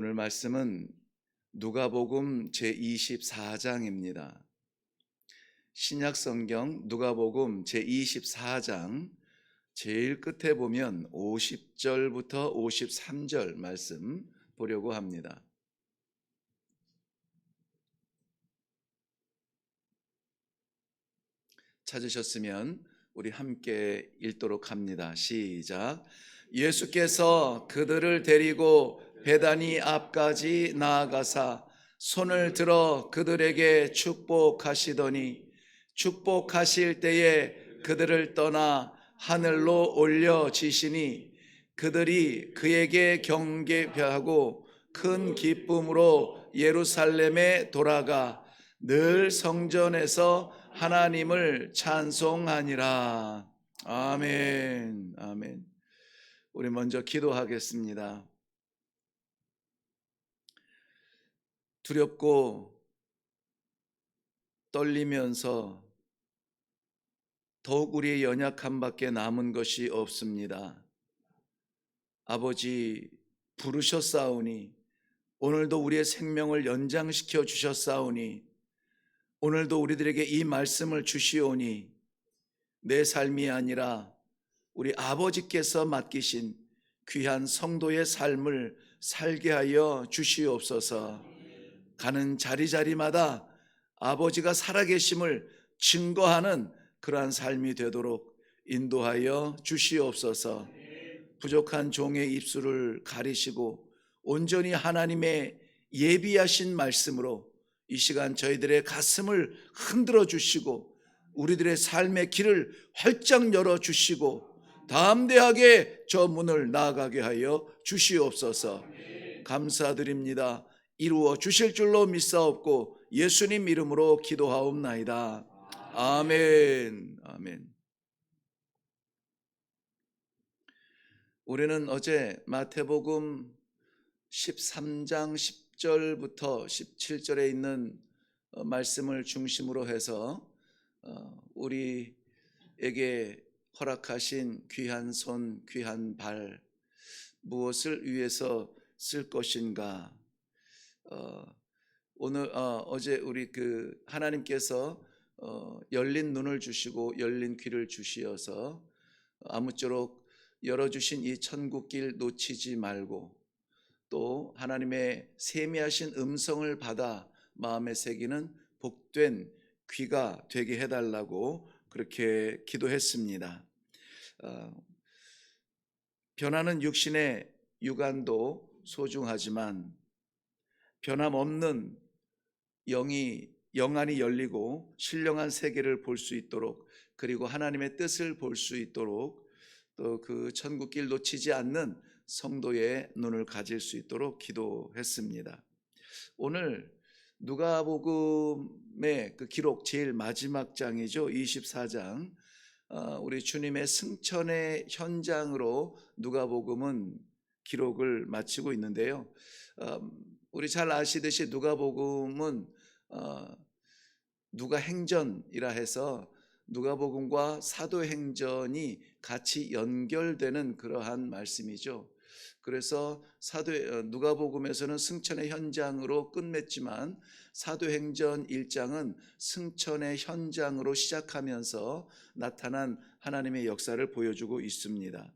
오늘 말씀은 누가복음 제24장입니다. 신약 성경 누가복음 제24장 제일 끝에 보면 50절부터 53절 말씀 보려고 합니다. 찾으셨으면 우리 함께 읽도록 합니다. 시작. 예수께서 그들을 데리고 베다니 앞까지 나아가사 손을 들어 그들에게 축복하시더니 축복하실 때에 그들을 떠나 하늘로 올려지시니 그들이 그에게 경배하고 큰 기쁨으로 예루살렘에 돌아가 늘 성전에서 하나님을 찬송하니라. 아멘. 아멘. 우리 먼저 기도하겠습니다. 두렵고 떨리면서 더욱 우리의 연약함밖에 남은 것이 없습니다. 아버지 부르셨사오니 오늘도 우리의 생명을 연장시켜 주셨사오니 오늘도 우리들에게 이 말씀을 주시오니 내 삶이 아니라 우리 아버지께서 맡기신 귀한 성도의 삶을 살게 하여 주시옵소서. 가는 자리자리마다 아버지가 살아계심을 증거하는 그러한 삶이 되도록 인도하여 주시옵소서. 부족한 종의 입술을 가리시고 온전히 하나님의 예비하신 말씀으로 이 시간 저희들의 가슴을 흔들어 주시고 우리들의 삶의 길을 활짝 열어 주시고 담대하게 저 문을 나아가게 하여 주시옵소서. 감사드립니다. 이루어 주실 줄로 믿사옵고 예수님 이름으로 기도하옵나이다. 아멘. 아멘. 우리는 어제 마태복음 13장 10절부터 17절에 있는 말씀을 중심으로 해서 우리에게 허락하신 귀한 손, 귀한 발, 무엇을 위해서 쓸 것인가? 오늘 어제 우리 하나님께서 열린 눈을 주시고 열린 귀를 주시어서 아무쪼록 열어주신 이 천국길 놓치지 말고 또 하나님의 세미하신 음성을 받아 마음에 새기는 복된 귀가 되게 해달라고 그렇게 기도했습니다. 변하는 육신의 육안도 소중하지만 변함없는 영안이 열리고 신령한 세계를 볼 수 있도록 그리고 하나님의 뜻을 볼 수 있도록 또 그 천국길 놓치지 않는 성도의 눈을 가질 수 있도록 기도했습니다. 오늘 누가복음의 그 기록 제일 마지막 장이죠. 24장. 우리 주님의 승천의 현장으로 누가복음은 기록을 마치고 있는데요. 우리 잘 아시듯이 누가복음은 누가행전이라 해서 누가복음과 사도행전이 같이 연결되는 그러한 말씀이죠. 그래서 누가복음에서는 승천의 현장으로 끝맺지만 사도행전 1장은 승천의 현장으로 시작하면서 나타난 하나님의 역사를 보여주고 있습니다.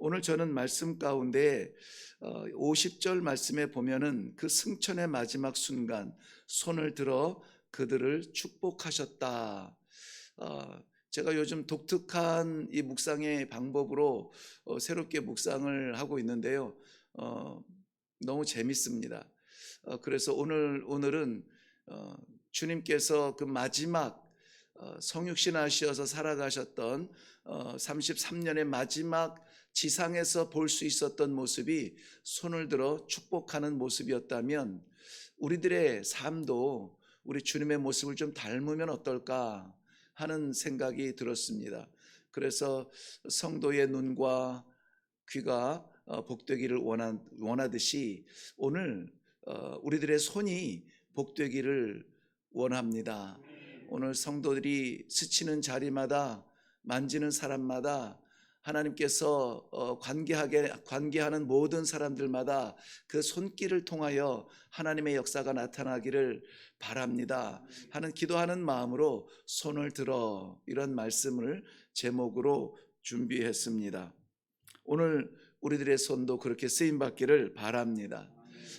오늘 저는 말씀 가운데 50절 말씀에 보면은 그 승천의 마지막 순간 손을 들어 그들을 축복하셨다. 제가 요즘 독특한 이 묵상의 방법으로 새롭게 묵상을 하고 있는데요. 너무 재밌습니다. 그래서 오늘은 주님께서 그 마지막 성육신 하시어서 살아가셨던 33년의 마지막 지상에서 볼 수 있었던 모습이 손을 들어 축복하는 모습이었다면 우리들의 삶도 우리 주님의 모습을 좀 닮으면 어떨까 하는 생각이 들었습니다. 그래서 성도의 눈과 귀가 복되기를 원하듯이 오늘 우리들의 손이 복되기를 원합니다. 오늘 성도들이 스치는 자리마다 만지는 사람마다 하나님께서 관계하는 모든 사람들마다 그 손길을 통하여 하나님의 역사가 나타나기를 바랍니다 하는 기도하는 마음으로 손을 들어, 이런 말씀을 제목으로 준비했습니다. 오늘 우리들의 손도 그렇게 쓰임받기를 바랍니다.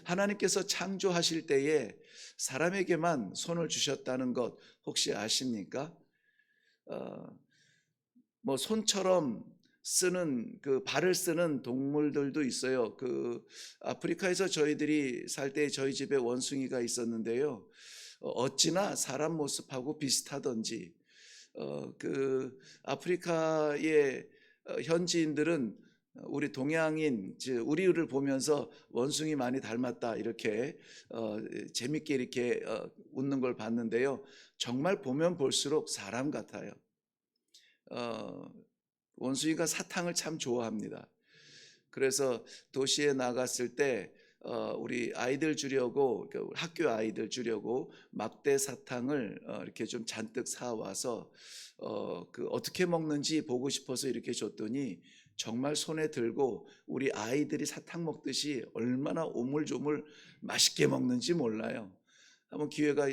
하나님께서 창조하실 때에 사람에게만 손을 주셨다는 것 혹시 아십니까? 뭐 손처럼 쓰는, 그 발을 쓰는 동물들도 있어요. 그 아프리카에서 저희들이 살 때 저희 집에 원숭이가 있었는데요. 어찌나 사람 모습하고 비슷하던지, 그 아프리카의 현지인들은 우리 동양인, 즉 우리를 보면서 원숭이 많이 닮았다 이렇게 재밌게 이렇게 웃는 걸 봤는데요. 정말 보면 볼수록 사람 같아요. 원숭이가 사탕을 참 좋아합니다. 그래서 도시에 나갔을 때 우리 아이들 주려고, 학교 아이들 주려고 막대 사탕을 이렇게 좀 잔뜩 사와서 그 어떻게 먹는지 보고 싶어서 이렇게 줬더니 정말 손에 들고 우리 아이들이 사탕 먹듯이 얼마나 오물조물 맛있게 먹는지 몰라요. 한번 기회가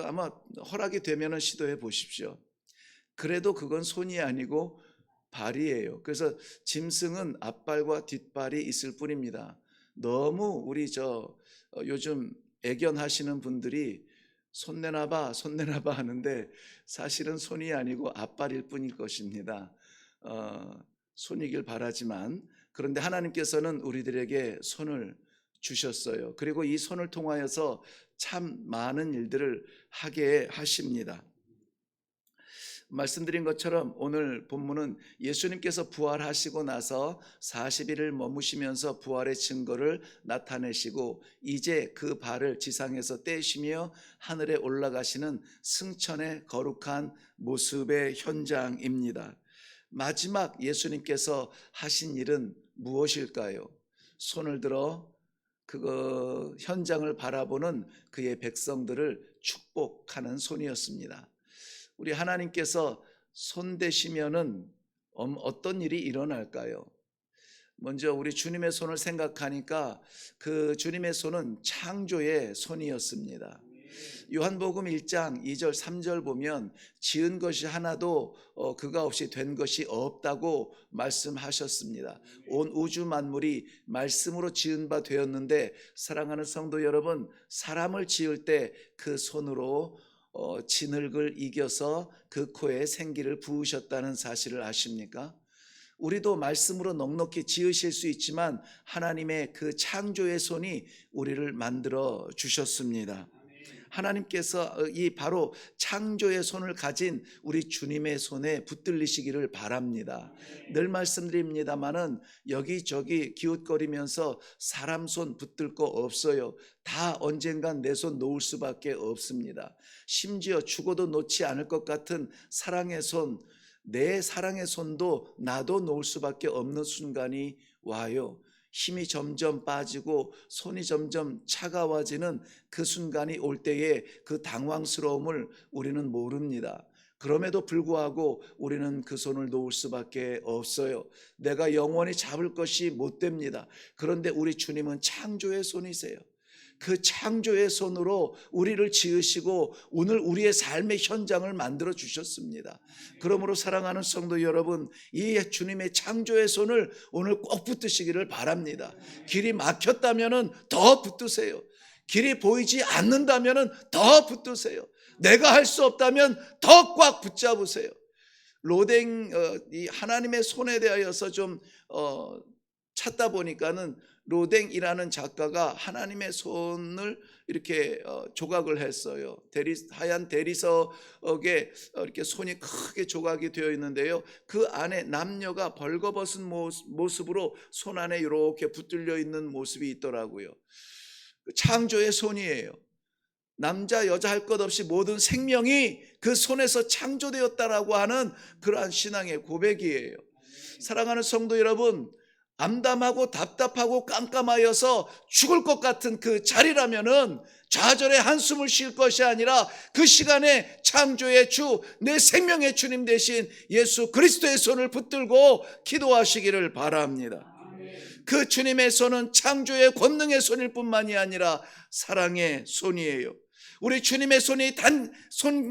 아마 허락이 되면 시도해 보십시오. 그래도 그건 손이 아니고 발이에요. 그래서 짐승은 앞발과 뒷발이 있을 뿐입니다. 너무 우리 요즘 애견하시는 분들이 손내놔봐 손내놔봐 하는데 사실은 손이 아니고 앞발일 뿐일 것입니다. 손이길 바라지만, 그런데 하나님께서는 우리들에게 손을 주셨어요. 그리고 이 손을 통하여서 참 많은 일들을 하게 하십니다. 말씀드린 것처럼 오늘 본문은 예수님께서 부활하시고 나서 40일을 머무시면서 부활의 증거를 나타내시고 이제 그 발을 지상에서 떼시며 하늘에 올라가시는 승천의 거룩한 모습의 현장입니다. 마지막 예수님께서 하신 일은 무엇일까요? 손을 들어 그 현장을 바라보는 그의 백성들을 축복하는 손이었습니다. 우리 하나님께서 손 대시면은 어떤 일이 일어날까요? 먼저 우리 주님의 손을 생각하니까 그 주님의 손은 창조의 손이었습니다. 요한복음 1장 2절 3절 보면 지은 것이 하나도 그가 없이 된 것이 없다고 말씀하셨습니다. 온 우주 만물이 말씀으로 지은 바 되었는데, 사랑하는 성도 여러분, 사람을 지을 때 그 손으로 진흙을 이겨서 그 코에 생기를 부으셨다는 사실을 아십니까? 우리도 말씀으로 넉넉히 지으실 수 있지만 하나님의 그 창조의 손이 우리를 만들어 주셨습니다. 하나님께서 이 바로 창조의 손을 가진 우리 주님의 손에 붙들리시기를 바랍니다. 늘 말씀드립니다마는 여기저기 기웃거리면서 사람 손 붙들 거 없어요. 다 언젠간 내 손 놓을 수밖에 없습니다. 심지어 죽어도 놓지 않을 것 같은 사랑의 손, 내 사랑의 손도 나도 놓을 수밖에 없는 순간이 와요. 힘이 점점 빠지고 손이 점점 차가워지는 그 순간이 올 때에 그 당황스러움을 우리는 모릅니다. 그럼에도 불구하고 우리는 그 손을 놓을 수밖에 없어요. 내가 영원히 잡을 것이 못 됩니다. 그런데 우리 주님은 창조의 손이세요. 그 창조의 손으로 우리를 지으시고 오늘 우리의 삶의 현장을 만들어 주셨습니다. 그러므로 사랑하는 성도 여러분, 이 주님의 창조의 손을 오늘 꼭 붙드시기를 바랍니다. 길이 막혔다면 더 붙드세요. 길이 보이지 않는다면 더 붙드세요. 내가 할 수 없다면 더 꽉 붙잡으세요. 로댕 이 하나님의 손에 대하여서 좀 찾다 보니까는 로댕이라는 작가가 하나님의 손을 이렇게 조각을 했어요. 하얀 대리석에 이렇게 손이 크게 조각이 되어 있는데요. 그 안에 남녀가 벌거벗은 모습으로 손 안에 이렇게 붙들려 있는 모습이 있더라고요. 창조의 손이에요. 남자 여자 할 것 없이 모든 생명이 그 손에서 창조되었다라고 하는 그러한 신앙의 고백이에요. 사랑하는 성도 여러분, 암담하고 답답하고 깜깜하여서 죽을 것 같은 그 자리라면은 좌절의 한숨을 쉴 것이 아니라 그 시간에 창조의 주, 내 생명의 주님 되신 예수 그리스도의 손을 붙들고 기도하시기를 바랍니다. 그 주님의 손은 창조의 권능의 손일 뿐만이 아니라 사랑의 손이에요. 우리 주님의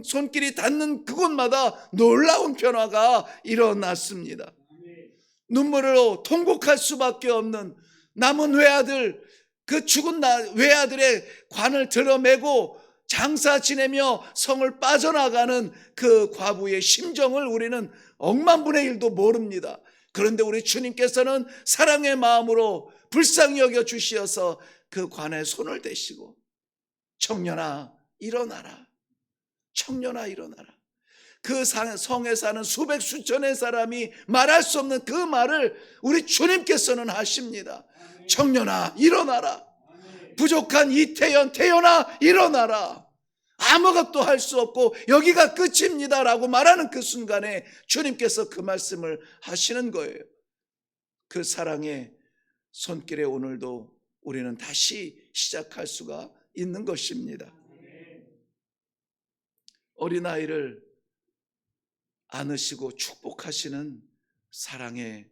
손길이 닿는 그곳마다 놀라운 변화가 일어났습니다. 눈물로 통곡할 수밖에 없는 남은 외아들, 그 죽은 외아들의 관을 들어매고 장사 지내며 성을 빠져나가는 그 과부의 심정을 우리는 억만분의 일도 모릅니다. 그런데 우리 주님께서는 사랑의 마음으로 불쌍히 여겨 주시어서 그 관에 손을 대시고 청년아 일어나라, 청년아 일어나라. 그 성에 사는 수백 수천의 사람이 말할 수 없는 그 말을 우리 주님께서는 하십니다. 청년아 일어나라. 부족한 이태연, 태연아 일어나라. 아무것도 할 수 없고 여기가 끝입니다 라고 말하는 그 순간에 주님께서 그 말씀을 하시는 거예요. 그 사랑의 손길에 오늘도 우리는 다시 시작할 수가 있는 것입니다. 어린아이를 안으시고 축복하시는 사랑의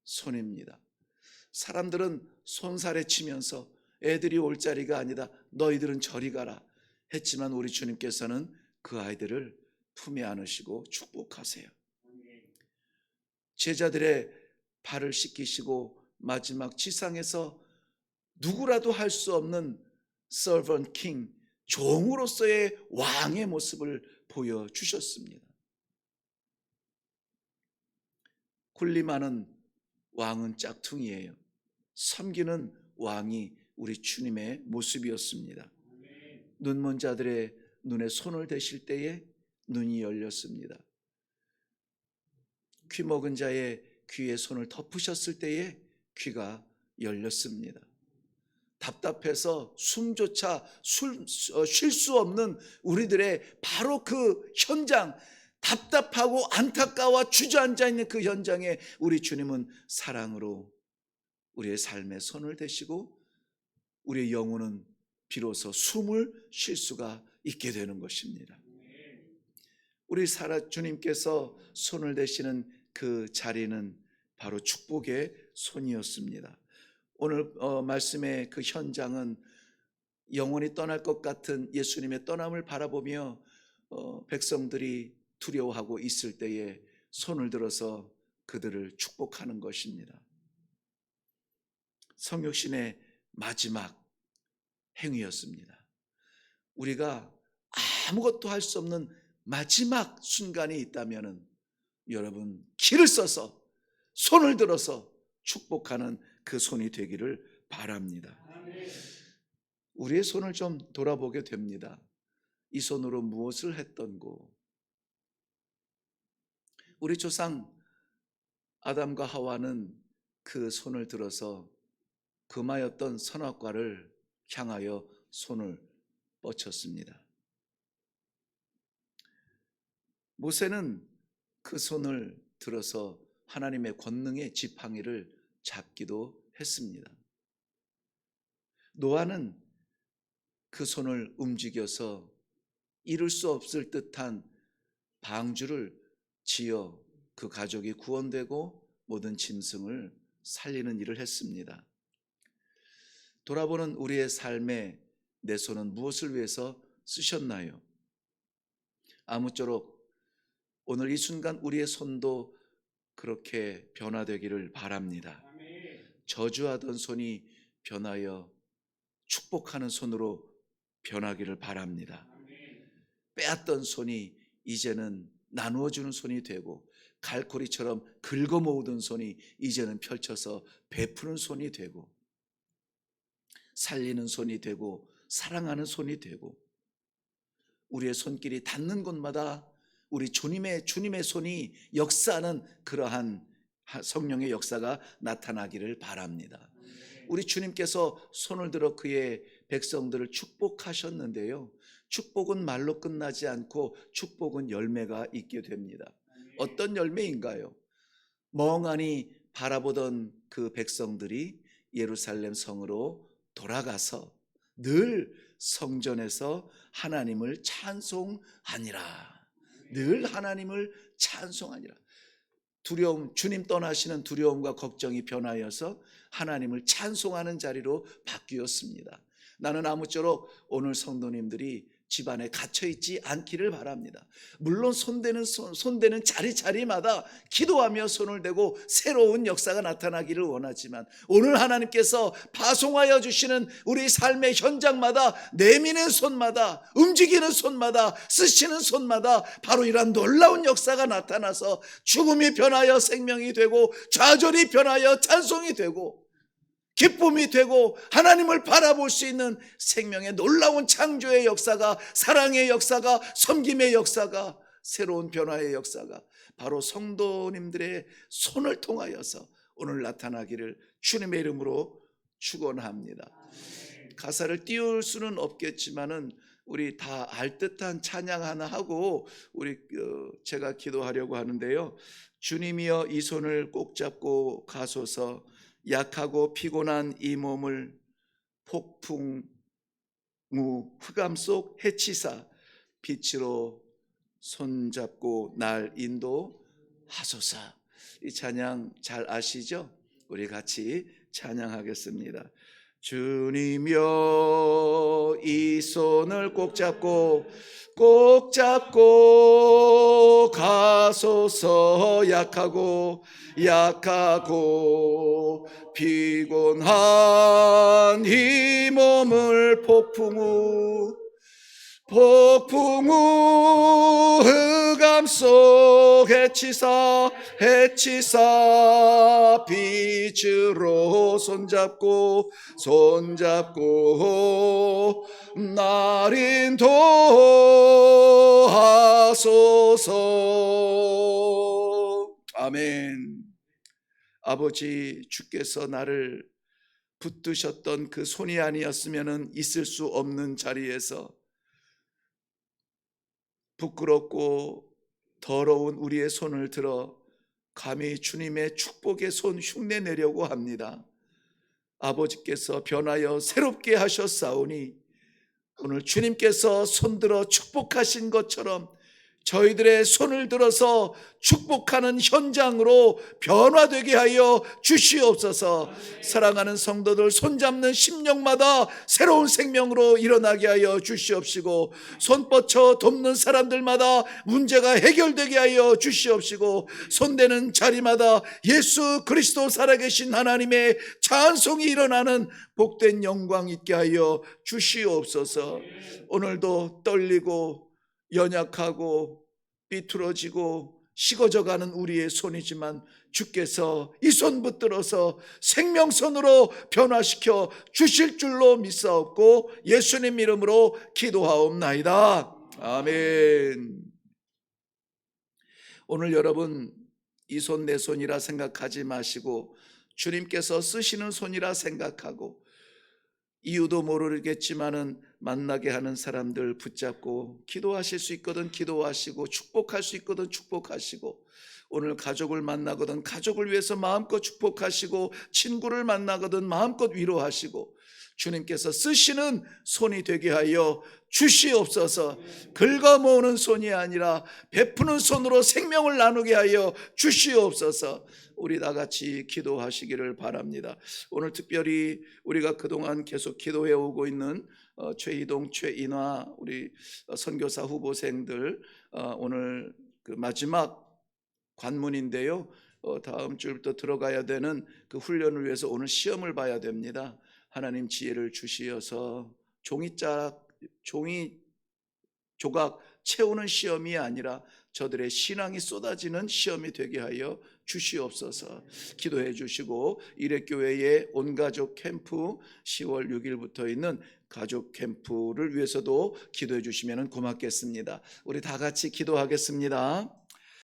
손입니다. 사람들은 손살에 치면서 애들이 올 자리가 아니다, 너희들은 저리 가라 했지만 우리 주님께서는 그 아이들을 품에 안으시고 축복하세요. 제자들의 발을 씻기시고 마지막 지상에서 누구라도 할 수 없는 servant king, 종으로서의 왕의 모습을 보여주셨습니다. 군림하는 왕은 짝퉁이에요. 섬기는 왕이 우리 주님의 모습이었습니다. 눈먼 자들의 눈에 손을 대실 때에 눈이 열렸습니다. 귀 먹은 자의 귀에 손을 덮으셨을 때에 귀가 열렸습니다. 답답해서 숨조차 쉴 수 없는 우리들의 바로 그 현장, 답답하고 안타까워 주저앉아 있는 그 현장에 우리 주님은 사랑으로 우리의 삶에 손을 대시고 우리의 영혼은 비로소 숨을 쉴 수가 있게 되는 것입니다. 우리 주님께서 손을 대시는 그 자리는 바로 축복의 손이었습니다. 오늘 말씀의 그 현장은 영원히 떠날 것 같은 예수님의 떠남을 바라보며 백성들이 두려워하고 있을 때에 손을 들어서 그들을 축복하는 것입니다. 성육신의 마지막 행위였습니다. 우리가 아무것도 할 수 없는 마지막 순간이 있다면 여러분 기를 써서 손을 들어서 축복하는 그 손이 되기를 바랍니다. 우리의 손을 좀 돌아보게 됩니다. 이 손으로 무엇을 했던고. 우리 조상 아담과 하와는 그 손을 들어서 금하였던 선악과를 향하여 손을 뻗쳤습니다. 모세는 그 손을 들어서 하나님의 권능의 지팡이를 잡기도 했습니다. 노아는 그 손을 움직여서 이룰 수 없을 듯한 방주를 지어 그 가족이 구원되고 모든 짐승을 살리는 일을 했습니다. 돌아보는 우리의 삶에 내 손은 무엇을 위해서 쓰셨나요? 아무쪼록 오늘 이 순간 우리의 손도 그렇게 변화되기를 바랍니다. 저주하던 손이 변하여 축복하는 손으로 변하기를 바랍니다. 빼앗던 손이 이제는 나누어주는 손이 되고 갈고리처럼 긁어모으던 손이 이제는 펼쳐서 베푸는 손이 되고 살리는 손이 되고 사랑하는 손이 되고 우리의 손길이 닿는 곳마다 우리 주님의 손이 역사하는 그러한 성령의 역사가 나타나기를 바랍니다. 우리 주님께서 손을 들어 그의 백성들을 축복하셨는데요, 축복은 말로 끝나지 않고 축복은 열매가 있게 됩니다. 어떤 열매인가요? 멍하니 바라보던 그 백성들이 예루살렘 성으로 돌아가서 늘 성전에서 하나님을 찬송하니라. 늘 하나님을 찬송하니라. 두려움, 주님 떠나시는 두려움과 걱정이 변하여서 하나님을 찬송하는 자리로 바뀌었습니다. 나는 아무쪼록 오늘 성도님들이 집안에 갇혀있지 않기를 바랍니다. 물론 손대는 자리마다 기도하며 손을 대고 새로운 역사가 나타나기를 원하지만, 오늘 하나님께서 파송하여 주시는 우리 삶의 현장마다 내미는 손마다, 움직이는 손마다, 쓰시는 손마다 바로 이러한 놀라운 역사가 나타나서 죽음이 변하여 생명이 되고, 좌절이 변하여 찬송이 되고, 기쁨이 되고, 하나님을 바라볼 수 있는 생명의 놀라운 창조의 역사가, 사랑의 역사가, 섬김의 역사가, 새로운 변화의 역사가 바로 성도님들의 손을 통하여서 오늘 나타나기를 주님의 이름으로 축원합니다. 가사를 띄울 수는 없겠지만은 우리 다 알 듯한 찬양 하나 하고 제가 기도하려고 하는데요. 주님이여 이 손을 꼭 잡고 가소서. 약하고 피곤한 이 몸을 폭풍우 흑암 속 해치사 빛으로 손잡고 날 인도하소서. 이 찬양 잘 아시죠? 우리 같이 찬양하겠습니다. 주님여 이 손을 꼭 잡고 가소서. 약하고 피곤한 이 몸을 폭풍우 흑암 속 해치사 빛으로 손잡고 날 인도하소서. 아멘. 아버지, 주께서 나를 붙드셨던 그 손이 아니었으면 있을 수 없는 자리에서 부끄럽고 더러운 우리의 손을 들어 감히 주님의 축복의 손 흉내 내려고 합니다. 아버지께서 변하여 새롭게 하셨사오니 오늘 주님께서 손들어 축복하신 것처럼 저희들의 손을 들어서 축복하는 현장으로 변화되게 하여 주시옵소서. 사랑하는 성도들 손잡는 심령마다 새로운 생명으로 일어나게 하여 주시옵시고, 손 뻗쳐 돕는 사람들마다 문제가 해결되게 하여 주시옵시고, 손대는 자리마다 예수 그리스도 살아계신 하나님의 찬송이 일어나는 복된 영광 있게 하여 주시옵소서. 오늘도 떨리고 연약하고 삐뚤어지고 식어져가는 우리의 손이지만 주께서 이 손 붙들어서 생명선으로 변화시켜 주실 줄로 믿사옵고 예수님 이름으로 기도하옵나이다. 아멘. 오늘 여러분 이 손 내 손이라 생각하지 마시고 주님께서 쓰시는 손이라 생각하고, 이유도 모르겠지만은 만나게 하는 사람들 붙잡고 기도하실 수 있거든 기도하시고, 축복할 수 있거든 축복하시고, 오늘 가족을 만나거든 가족을 위해서 마음껏 축복하시고, 친구를 만나거든 마음껏 위로하시고, 주님께서 쓰시는 손이 되게 하여 주시옵소서. 긁어 모으는 손이 아니라 베푸는 손으로 생명을 나누게 하여 주시옵소서. 우리 다 같이 기도하시기를 바랍니다. 오늘 특별히 우리가 그동안 계속 기도해 오고 있는 최희동, 최인화 우리 선교사 후보생들, 오늘 그 마지막 관문인데요. 다음 주부터 들어가야 되는 그 훈련을 위해서 오늘 시험을 봐야 됩니다. 하나님 지혜를 주시어서 종이 조각 채우는 시험이 아니라 저들의 신앙이 쏟아지는 시험이 되게 하여 주시옵소서. 기도해 주시고, 이레교회의 온가족 캠프 10월 6일부터 있는 가족 캠프를 위해서도 기도해 주시면 고맙겠습니다. 우리 다 같이 기도하겠습니다.